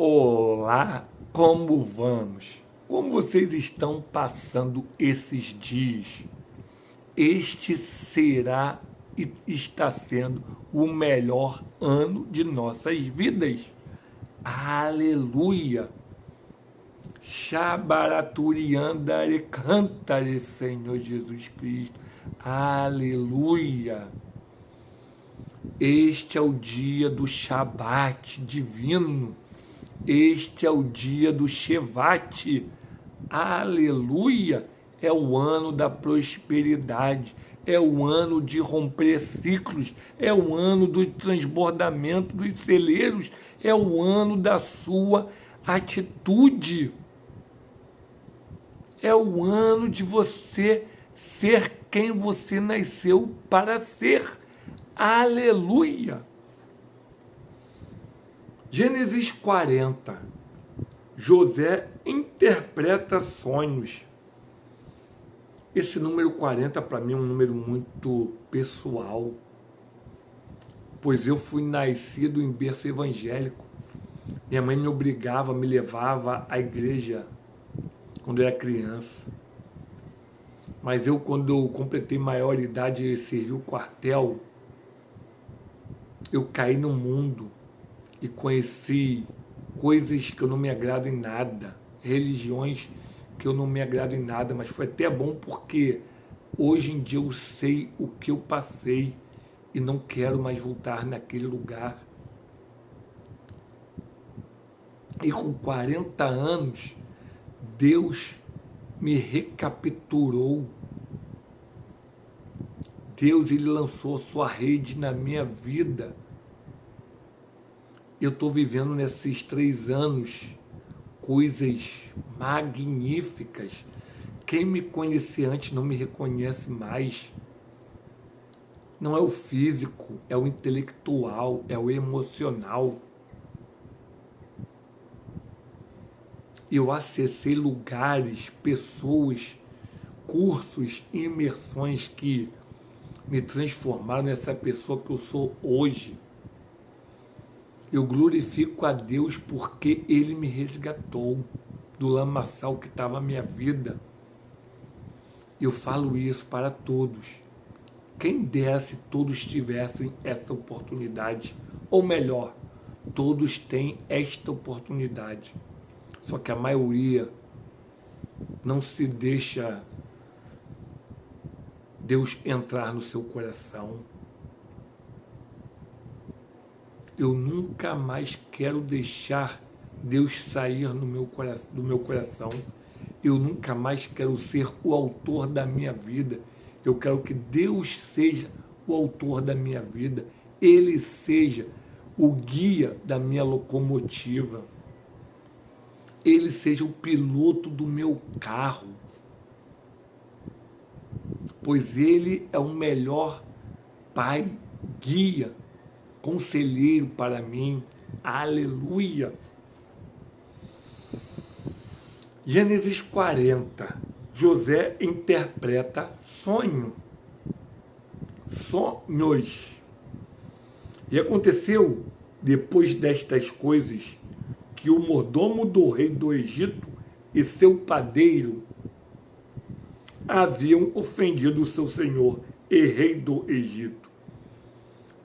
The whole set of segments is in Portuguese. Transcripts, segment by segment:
Olá, como vamos? Como vocês estão passando esses dias? Este será e está sendo o melhor ano de nossas vidas. Aleluia! Shabaraturiandare cantare, Senhor Jesus Cristo. Aleluia! Este é o dia do Shabat divino. Este é o dia do Shevat. Aleluia! É o ano da prosperidade. É o ano de romper ciclos. É o ano do transbordamento dos celeiros. É o ano da sua atitude. É o ano de você ser quem você nasceu para ser. Aleluia! Gênesis 40. José interpreta sonhos. Esse número 40 para mim é um número muito pessoal, pois eu fui nascido em berço evangélico. Minha mãe me obrigava, me levava à igreja quando eu era criança. Mas eu, quando eu completei maioridade e servi o quartel, eu caí no mundo e conheci coisas que eu não me agrado em nada, religiões que eu não me agrado em nada, mas foi até bom porque hoje em dia eu sei o que eu passei e não quero mais voltar naquele lugar. E com 40 anos, Deus me recapturou. Deus, ele lançou a sua rede na minha vida. Eu estou vivendo nesses 3 anos coisas magníficas. Quem me conhecia antes não me reconhece mais. Não é o físico, é o intelectual, é o emocional. Eu acessei lugares, pessoas, cursos, imersões que me transformaram nessa pessoa que eu sou hoje. Eu glorifico a Deus porque Ele me resgatou do lamaçal que estava a minha vida. Eu falo isso para todos. Quem dera se todos tivessem essa oportunidade, ou melhor, todos têm esta oportunidade. Só que a maioria não se deixa Deus entrar no seu coração. Eu nunca mais quero deixar Deus sair do meu coração. Eu nunca mais quero ser o autor da minha vida. Eu quero que Deus seja o autor da minha vida. Ele seja o guia da minha locomotiva. Ele seja o piloto do meu carro. Pois Ele é o melhor pai, guia, conselheiro para mim. Aleluia! Gênesis 40. José interpreta sonhos. E aconteceu, depois destas coisas, que o mordomo do rei do Egito e seu padeiro haviam ofendido o seu senhor e rei do Egito.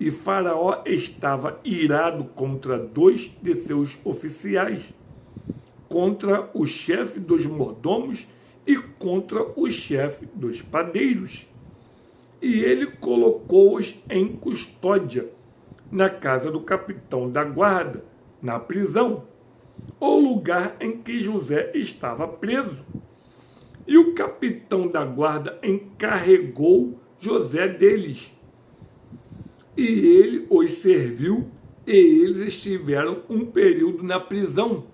E Faraó estava irado contra 2 de seus oficiais, contra o chefe dos mordomos e contra o chefe dos padeiros. E ele colocou-os em custódia na casa do capitão da guarda, na prisão, o lugar em que José estava preso. E o capitão da guarda encarregou José deles. E ele os serviu, e eles estiveram um período na prisão.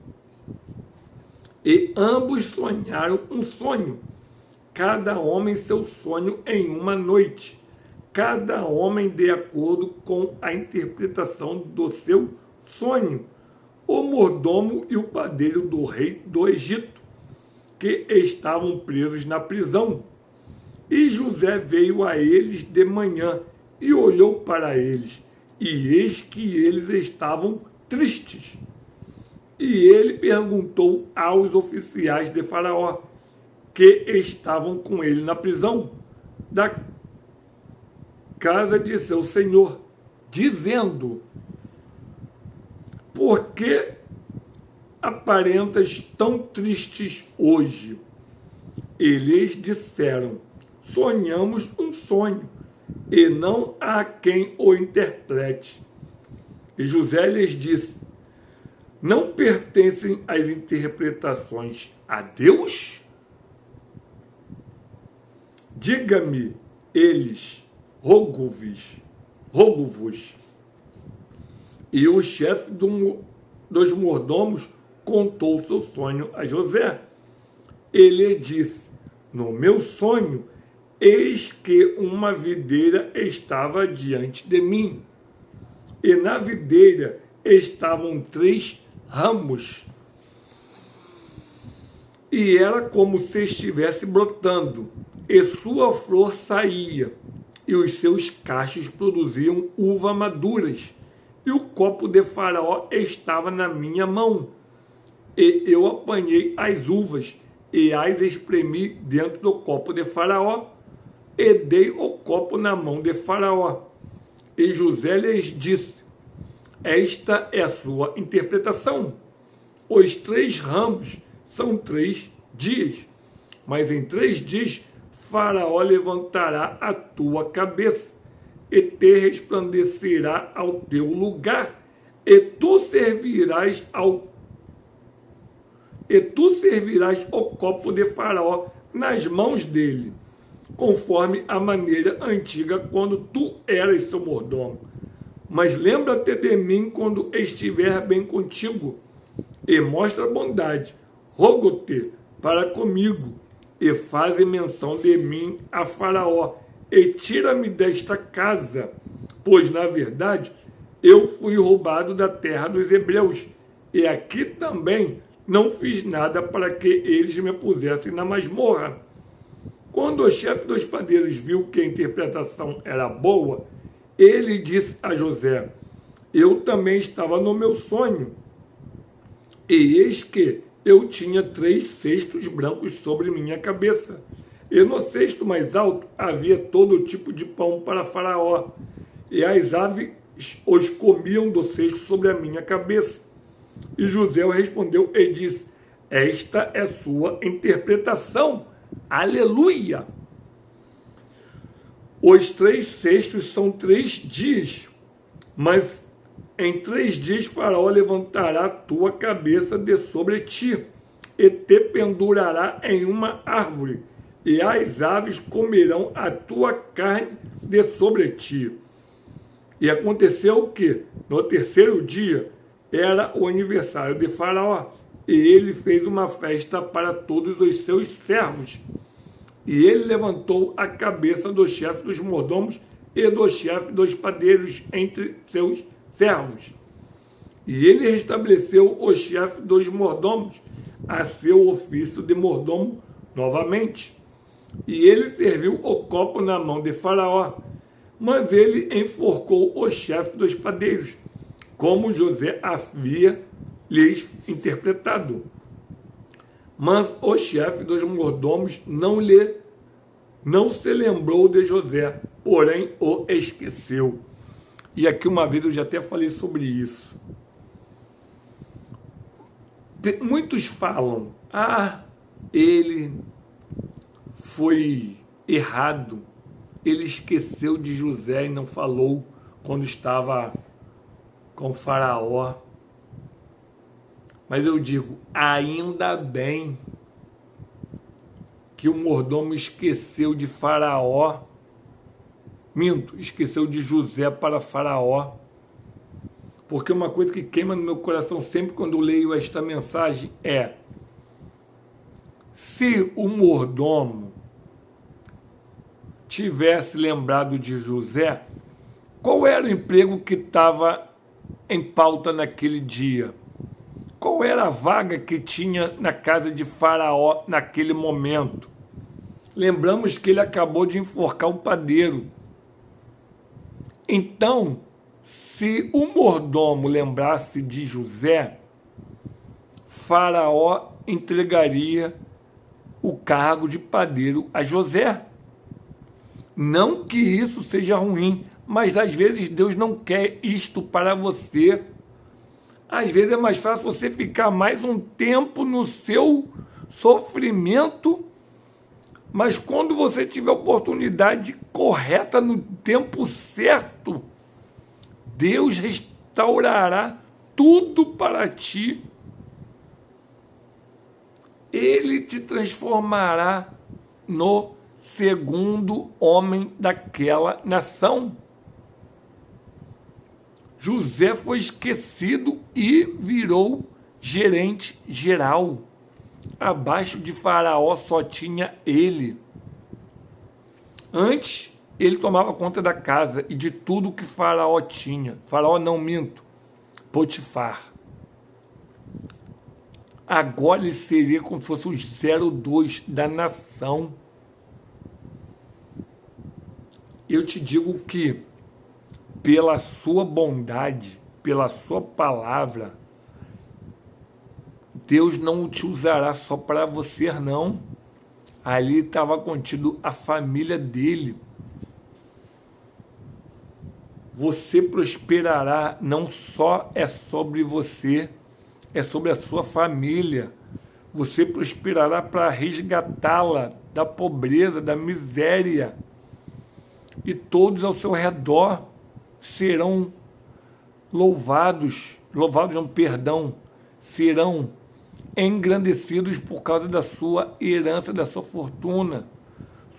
E ambos sonharam um sonho, cada homem seu sonho em uma noite, cada homem de acordo com a interpretação do seu sonho, o mordomo e o padeiro do rei do Egito, que estavam presos na prisão. E José veio a eles de manhã e olhou para eles, e eis que eles estavam tristes. E ele perguntou aos oficiais de Faraó, que estavam com ele na prisão da casa de seu senhor, dizendo: por que aparentas tão tristes hoje? Eles disseram: sonhamos um sonho, e não há quem o interprete. E José lhes disse: não pertencem as interpretações a Deus? Diga-me, eles, rogo-vos. E o chefe dos mordomos contou seu sonho a José. Ele disse: no meu sonho, eis que uma videira estava diante de mim, e na videira estavam 3 ramos, e era como se estivesse brotando, e sua flor saía, e os seus cachos produziam uvas maduras, e o copo de Faraó estava na minha mão, e eu apanhei as uvas, e as espremi dentro do copo de Faraó, e dei o copo na mão de Faraó. E José lhes disse: esta é a sua interpretação. Os 3 ramos são 3 dias, mas em 3 dias Faraó levantará a tua cabeça e te resplandecerá ao teu lugar, e tu servirás o copo de Faraó nas mãos dele, conforme a maneira antiga quando tu eras seu mordomo. Mas lembra-te de mim quando estiver bem contigo, e mostra bondade, rogo-te para comigo, e faze menção de mim a Faraó, e tira-me desta casa, pois, na verdade, eu fui roubado da terra dos hebreus, e aqui também não fiz nada para que eles me pusessem na masmorra. Quando o chefe dos padeiros viu que a interpretação era boa, ele disse a José: eu também estava no meu sonho, e eis que eu tinha 3 cestos brancos sobre minha cabeça, e no cesto mais alto havia todo tipo de pão para Faraó, e as aves os comiam do cesto sobre a minha cabeça. E José respondeu e disse: esta é sua interpretação. Aleluia! Os 3 cestos são 3 dias, mas em 3 dias Faraó levantará tua cabeça de sobre ti, e te pendurará em uma árvore, e as aves comerão a tua carne de sobre ti. E aconteceu que, no 3º dia, era o aniversário de Faraó, e ele fez uma festa para todos os seus servos. E ele levantou a cabeça do chefe dos mordomos e do chefe dos padeiros entre seus servos. E ele restabeleceu o chefe dos mordomos a seu ofício de mordomo novamente. E ele serviu o copo na mão de Faraó, mas ele enforcou o chefe dos padeiros, como José havia lhes interpretado. Mas o chefe dos mordomos não se lembrou de José, porém o esqueceu. E aqui uma vez eu já até falei sobre isso. Muitos falam: ele foi errado, ele esqueceu de José e não falou quando estava com Faraó. Mas eu digo, ainda bem que o mordomo esqueceu de Faraó, esqueceu de José para Faraó, porque uma coisa que queima no meu coração sempre quando eu leio esta mensagem é: se o mordomo tivesse lembrado de José, qual era o emprego que estava em pauta naquele dia? Qual era a vaga que tinha na casa de Faraó naquele momento? Lembramos que ele acabou de enforcar o padeiro. Então, se o mordomo lembrasse de José, Faraó entregaria o cargo de padeiro a José. Não que isso seja ruim, mas às vezes Deus não quer isto para você. Às vezes é mais fácil você ficar mais um tempo no seu sofrimento, mas quando você tiver a oportunidade correta, no tempo certo, Deus restaurará tudo para ti. Ele te transformará no segundo homem daquela nação. José foi esquecido e virou gerente geral. Abaixo de Faraó só tinha ele. Antes, ele tomava conta da casa e de tudo que Faraó tinha. Faraó não, minto, Potifar. Agora ele seria como se fosse o 02 da nação. Eu te digo que, pela sua bondade, pela sua palavra, Deus não te usará só para você, não. Ali estava contido a família dele. Você prosperará, não só é sobre você, é sobre a sua família. Você prosperará para resgatá-la da pobreza, da miséria. E todos ao seu redor serão serão engrandecidos por causa da sua herança, da sua fortuna.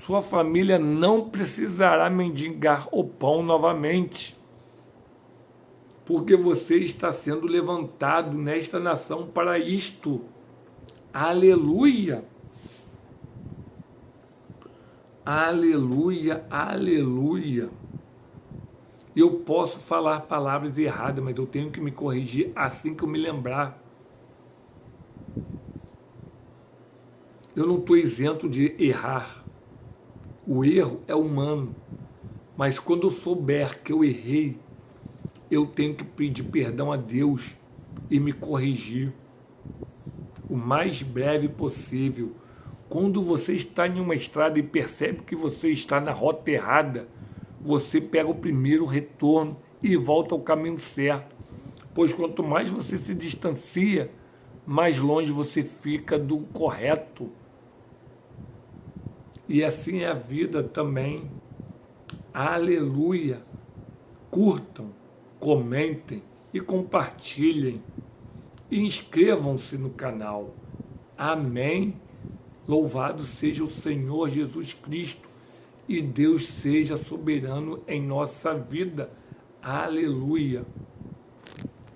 Sua família não precisará mendigar o pão novamente, porque você está sendo levantado nesta nação para isto. Aleluia! Aleluia, aleluia. Eu posso falar palavras erradas, mas eu tenho que me corrigir assim que eu me lembrar. Eu não estou isento de errar. O erro é humano. Mas quando eu souber que eu errei, eu tenho que pedir perdão a Deus e me corrigir o mais breve possível. Quando você está em uma estrada e percebe que você está na rota errada, você pega o primeiro retorno e volta ao caminho certo. Pois quanto mais você se distancia, mais longe você fica do correto. E assim é a vida também. Aleluia! Curtam, comentem e compartilhem. E inscrevam-se no canal. Amém. Louvado seja o Senhor Jesus Cristo e Deus seja soberano em nossa vida. Aleluia.